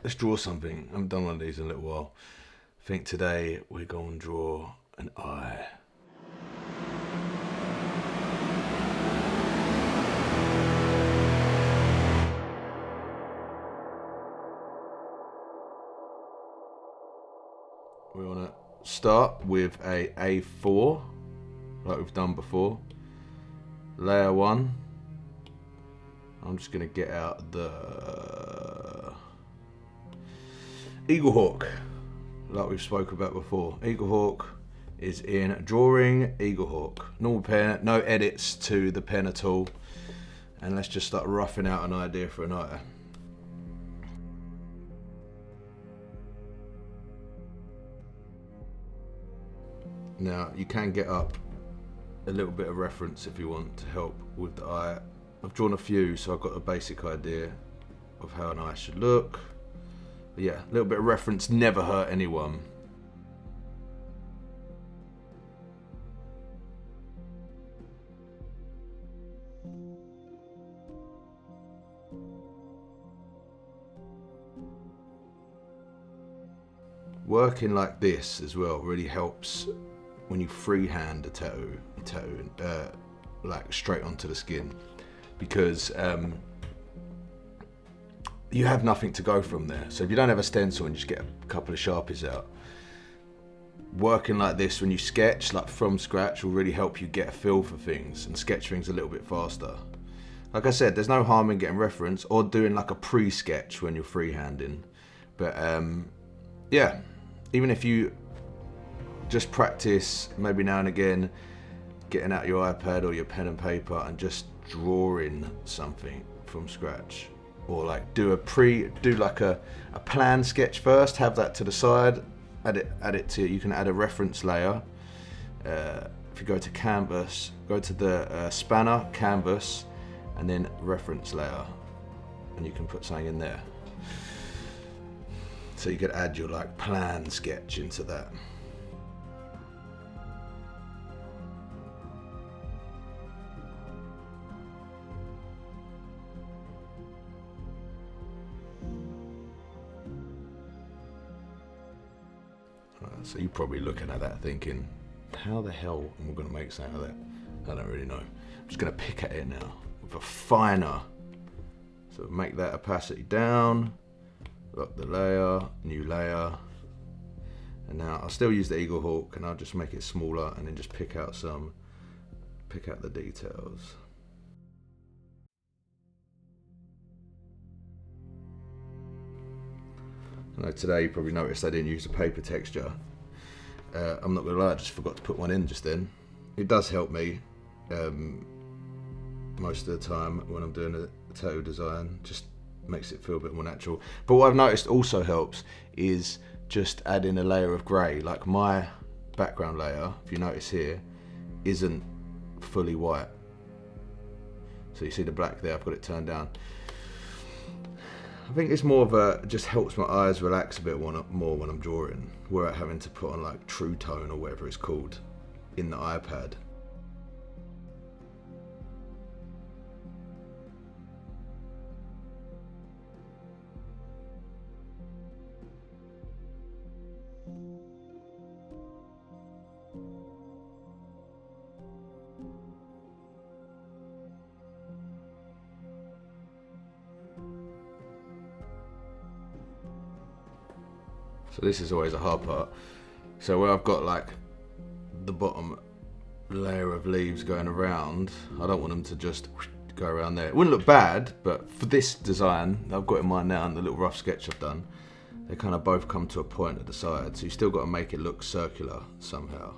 let's draw something. I haven't done one of these in a little while. I think today we're going to draw an eye. We want to start with a A4, like we've done before. Layer 1. I'm just going to get out the Eagle Hawk, like we've spoke about before. Eagle Hawk is in drawing, Eagle Hawk. Normal pen, no edits to the pen at all. And let's just start roughing out an idea for an eye. Now, you can get up a little bit of reference if you want to help with the eye. I've drawn a few, so I've got a basic idea of how an eye should look. But yeah, a little bit of reference never hurt anyone. Working like this as well really helps when you freehand a tattoo like straight onto the skin, because you have nothing to go from there. So if you don't have a stencil and you just get a couple of Sharpies out, working like this when you sketch like from scratch will really help you get a feel for things and sketch things a little bit faster. Like I said, there's no harm in getting reference or doing like a pre-sketch when you're freehanding. But yeah, even if you just practice maybe now and again, getting out your iPad or your pen and paper and just drawing something from scratch, or like do like a plan sketch first, have that to the side, add it to, you can add a reference layer. If you go to canvas, go to the spanner, canvas, and then reference layer, and you can put something in there. So you could add your like plan sketch into that. So you're probably looking at that thinking, how the hell am I going to make something of that? I don't really know. I'm just going to pick at it now with a finer. So make that opacity down, lock the layer, new layer. And now I'll still use the Eagle Hawk and I'll just make it smaller and then just pick out the details. I know today you probably noticed I didn't use a paper texture. I'm not gonna lie, I just forgot to put one in just then. It does help me most of the time when I'm doing a tattoo design, just makes it feel a bit more natural. But what I've noticed also helps is just adding a layer of grey. Like my background layer, if you notice here, isn't fully white. So you see the black there, I've got it turned down. I think it's more of a, just helps my eyes relax a bit more when I'm drawing, without having to put on like True Tone or whatever it's called in the iPad. So this is always a hard part. So where I've got like the bottom layer of leaves going around, I don't want them to just go around there. It wouldn't look bad, but for this design I've got in mind now and the little rough sketch I've done, they kind of both come to a point at the side, so you still got to make it look circular somehow.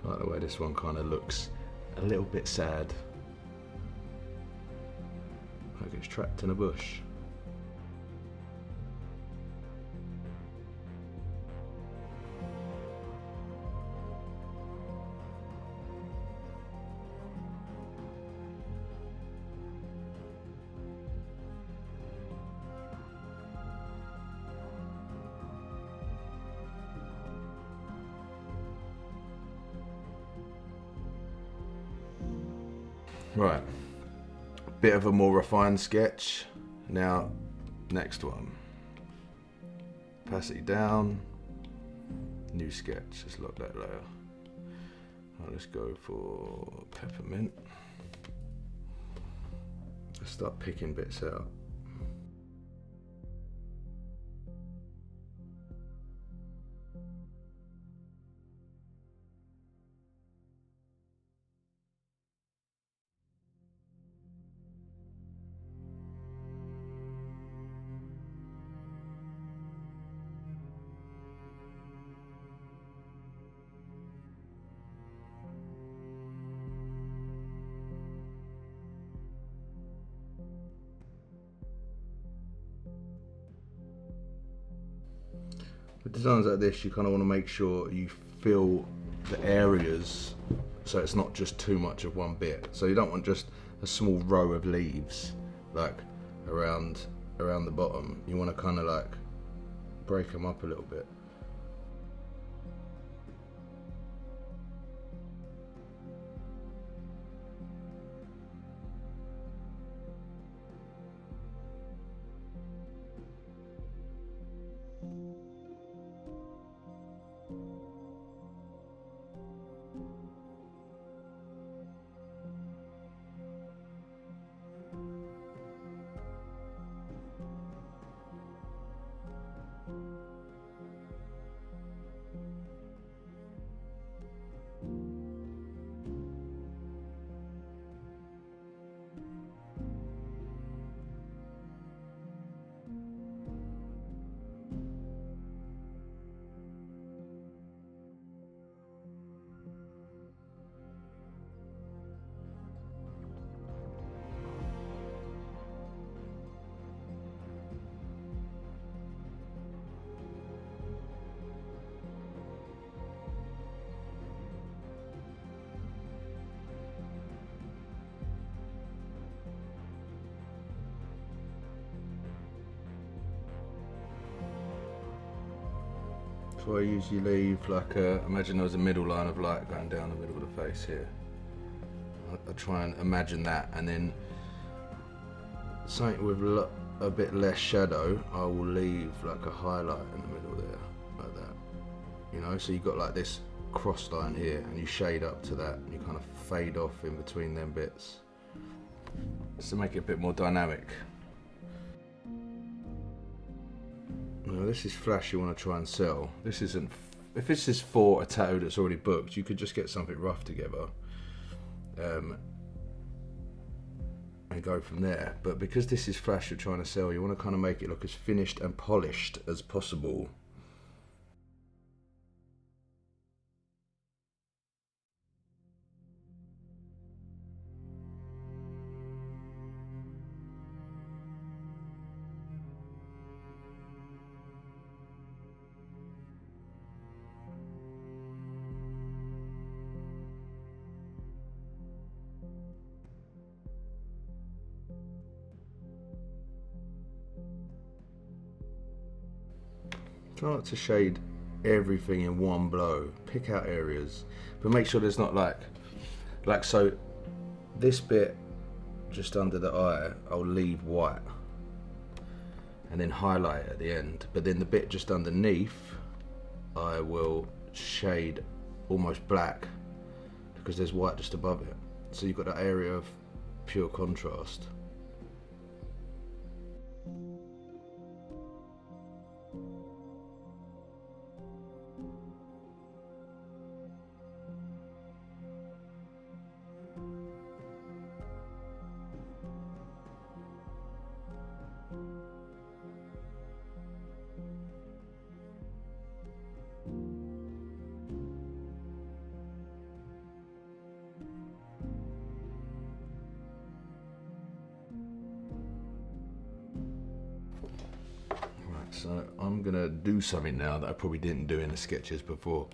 I like the way this one kind of looks a little bit sad, like it's trapped in a bush. Right, bit of a more refined sketch. Now, next one. Opacity down, new sketch, let's lock that layer. Right, let's go for peppermint. Let's start picking bits out. With designs like this, you kind of want to make sure you fill the areas so it's not just too much of one bit. So you don't want just a small row of leaves like around the bottom. You want to kind of like break them up a little bit. So I usually leave like imagine there was a middle line of light going down the middle of the face here. I try and imagine that, and then something with a bit less shadow, I will leave like a highlight in the middle there, like that. You know, so you've got like this cross line here, and you shade up to that, and you kind of fade off in between them bits, just to make it a bit more dynamic. Now this is flash you want to try and sell. This isn't, if this is for a tattoo that's already booked, you could just get something rough together and go from there. But because this is flash you're trying to sell, you want to kind of make it look as finished and polished as possible. Try not to shade everything in one blow. Pick out areas, but make sure there's not like so. This bit just under the eye, I'll leave white, and then highlight it at the end. But then the bit just underneath, I will shade almost black because there's white just above it. So you've got that area of pure contrast. So I'm gonna do something now that I probably didn't do in the sketches before.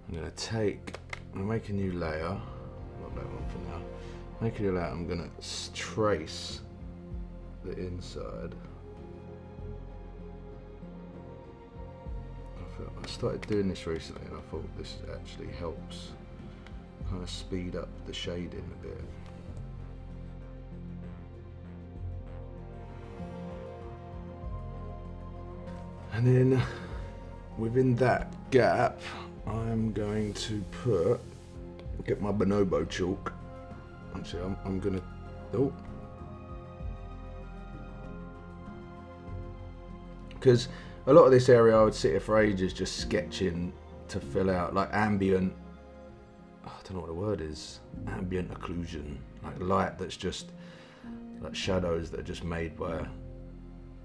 I'm gonna make a new layer, not that one for now. Make a new layer, I'm gonna trace the inside. I started doing this recently and I thought this actually helps kind of speed up the shading a bit. And then within that gap, I'm going to get my bonobo chalk. Actually, I'm gonna, because a lot of this area I would sit here for ages just sketching to fill out, like ambient, I don't know what the word is, ambient occlusion, like light that's just, like shadows that are just made by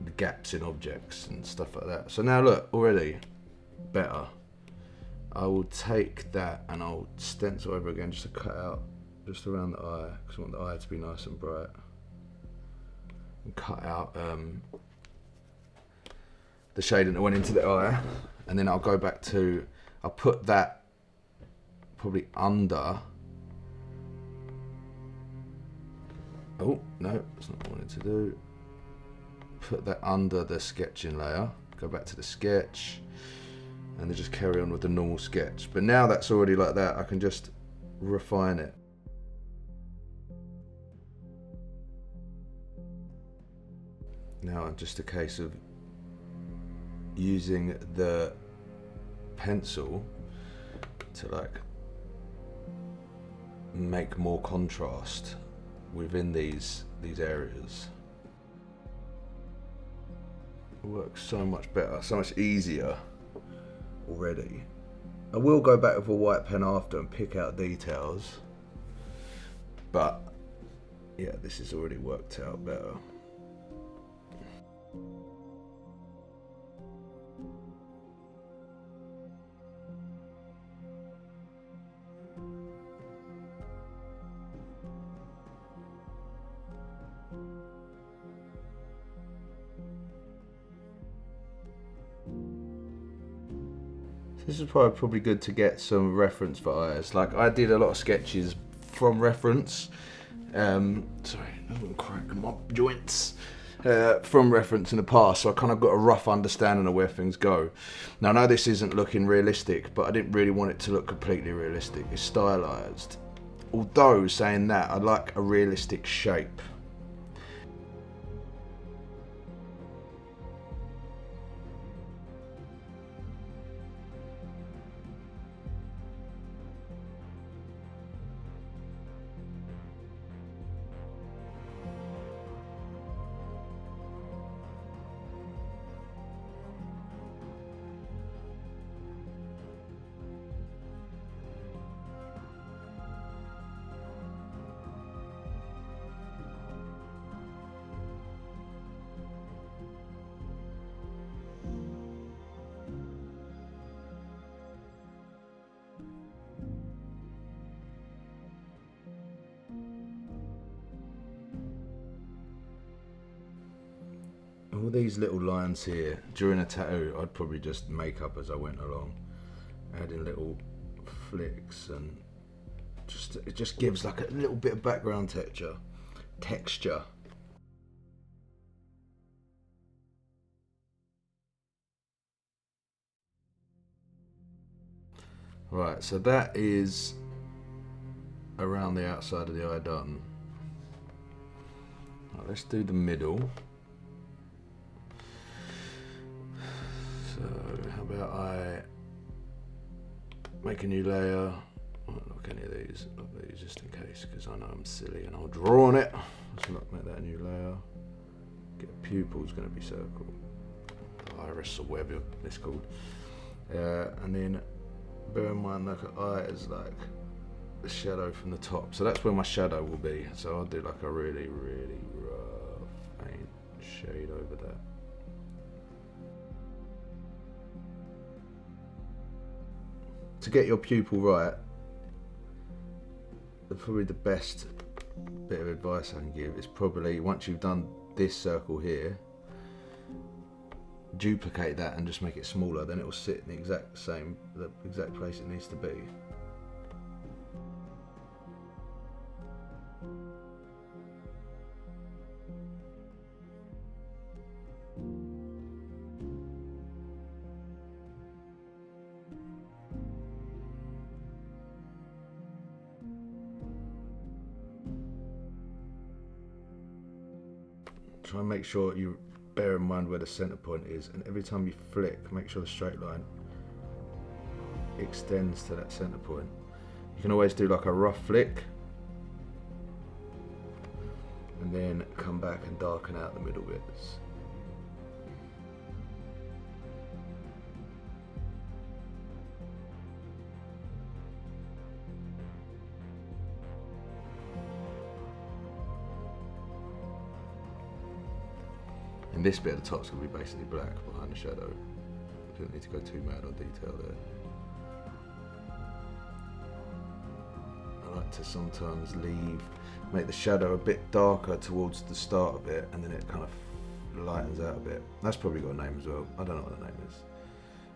the gaps in objects and stuff like that. So now look, already better. I will take that and I'll stencil over again just to cut out just around the eye, because I want the eye to be nice and bright. And cut out the shading that went into the eye, and then I'll go back to, I'll put that probably under. Oh no, that's not what I wanted to do. Put that under the sketching layer, go back to the sketch, and then just carry on with the normal sketch. But now that's already like that, I can just refine it. Now it's just a case of using the pencil to like make more contrast within these areas. It works so much better, so much easier already. I will go back with a white pen after and pick out details, but yeah, this has already worked out better. This is probably good to get some reference for eyes. Like I did a lot of sketches from reference. Sorry, I won't crack my joints. From reference in the past, so I kind of got a rough understanding of where things go. Now I know this isn't looking realistic, but I didn't really want it to look completely realistic. It's stylized. Although saying that, I like a realistic shape. All these little lines here, during a tattoo, I'd probably just make up as I went along, adding little flicks, and it just gives like a little bit of background texture. Right, so that is around the outside of the eye done. Right, let's do the middle. So how about I make a new layer? I won't look any of these, just in case, because I know I'm silly and I'll draw on it. Let's make that a new layer. Get a pupil's going to be circle, iris or whatever it's called, and then bear in mind like an eye is like the shadow from the top, so that's where my shadow will be. So I'll do like a really rough faint shade over that. To get your pupil right, probably the best bit of advice I can give is probably, once you've done this circle here, duplicate that and just make it smaller, then it will sit in the exact place it needs to be. Try and make sure you bear in mind where the center point is, and every time you flick, make sure the straight line extends to that center point. You can always do like a rough flick and then come back and darken out the middle bits. And this bit at the top's going to be basically black behind the shadow. I don't need to go too mad on detail there. I like to sometimes make the shadow a bit darker towards the start of it, and then it kind of lightens out a bit. That's probably got a name as well. I don't know what the name is.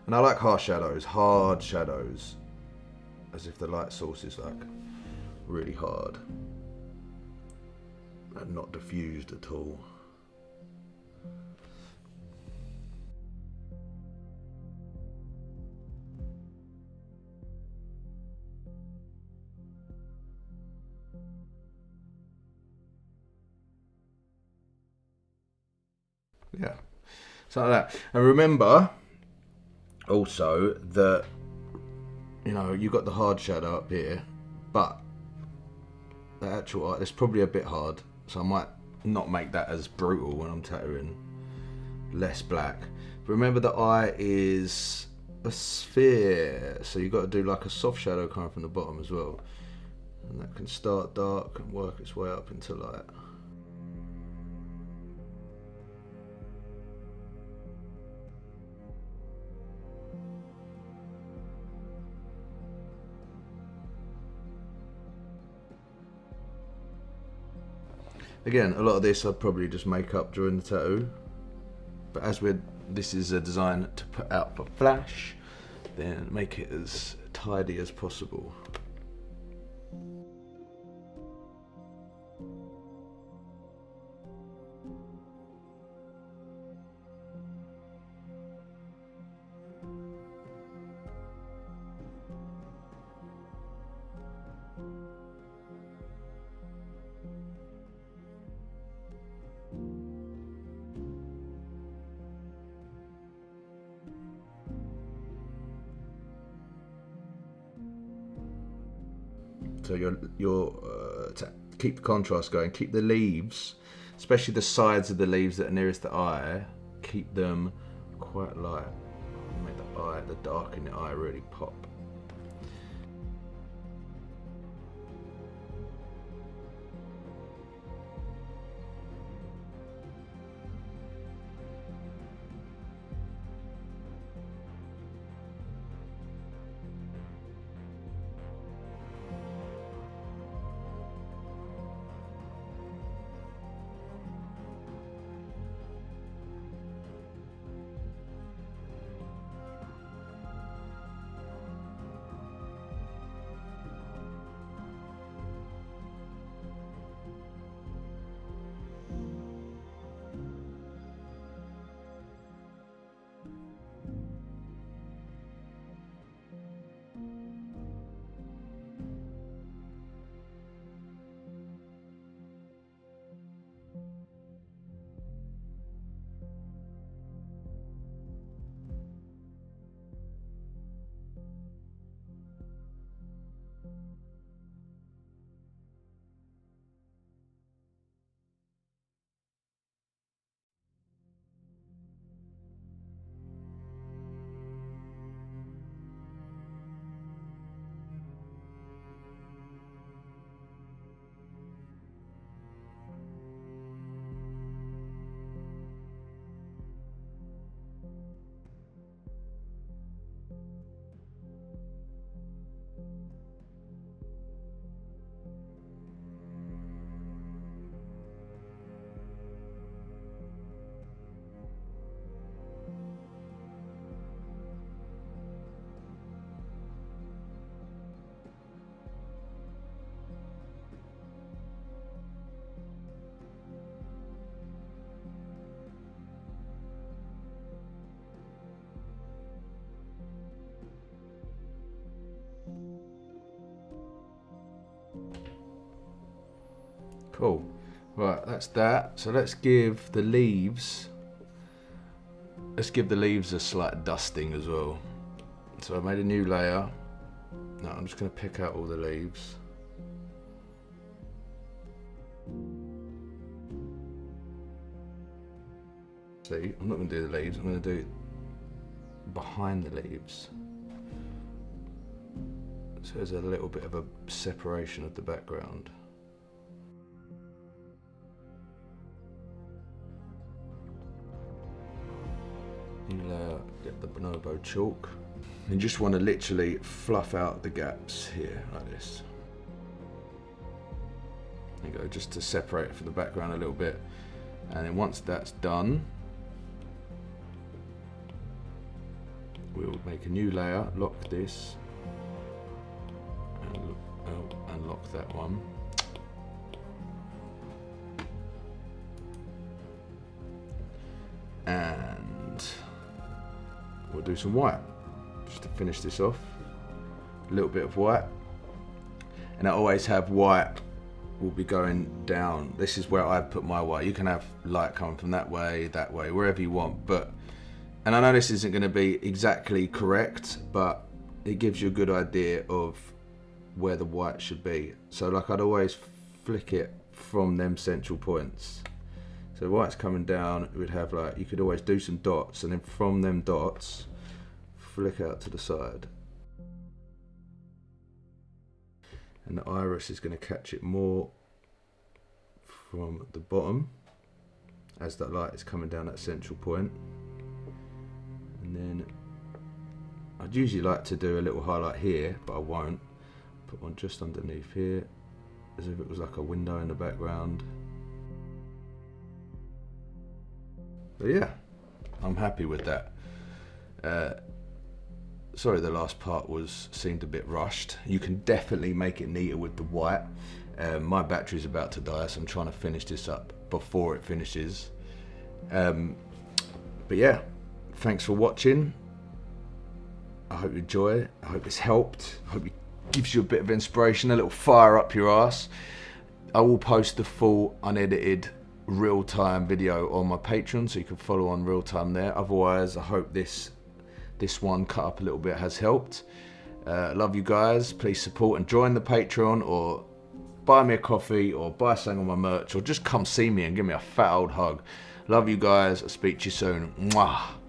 And I like hard shadows, as if the light source is like really hard and not diffused at all. Yeah, something like that. And remember also that, you know, you've got the hard shadow up here, but the actual eye is probably a bit hard, so I might not make that as brutal when I'm tattooing less black. But remember, the eye is a sphere, so you've got to do like a soft shadow coming from the bottom as well, and that can start dark and work its way up into light. Again, a lot of this I'd probably just make up during the tattoo, but as this is a design to put out for flash, then make it as tidy as possible. So to keep the contrast going, keep the leaves, especially the sides of the leaves that are nearest the eye, keep them quite light. Make the dark in the eye really pop. Cool. Right, that's that. So let's give the leaves let's give the leaves a slight dusting as well. So I made a new layer. Now I'm just going to pick out all the leaves. See, I'm not going to do the leaves, I'm going to do behind the leaves. So there's a little bit of a separation of the background. New layer, get the bonobo chalk. You just want to literally fluff out the gaps here, like this. There you go, just to separate it from the background a little bit. And then once that's done, we'll make a new layer, lock this, and lock that one. And we'll do some white, just to finish this off. A little bit of white. And I always have white will be going down. This is where I put my white. You can have light coming from that way, wherever you want. And I know this isn't going to be exactly correct, but it gives you a good idea of where the white should be. So like I'd always flick it from them central points. So white's coming down, it would have like, you could always do some dots, and then from them dots, flick out to the side. And the iris is going to catch it more from the bottom as that light is coming down that central point. And then I'd usually like to do a little highlight here, but I won't. Put one just underneath here, as if it was like a window in the background. But yeah, I'm happy with that. Sorry the last part seemed a bit rushed. You can definitely make it neater with the white. My battery's about to die, so I'm trying to finish this up before it finishes. But yeah, thanks for watching. I hope you enjoy it. I hope it's helped. I hope it gives you a bit of inspiration, a little fire up your ass. I will post the full unedited real-time video on my Patreon, so you can follow on real-time there. Otherwise, I hope this one cut up a little bit has helped. Love you guys. Please support and join the Patreon, or buy me a coffee, or buy something on my merch, or just come see me and give me a fat old hug. Love you guys. I'll speak to you soon. Mwah.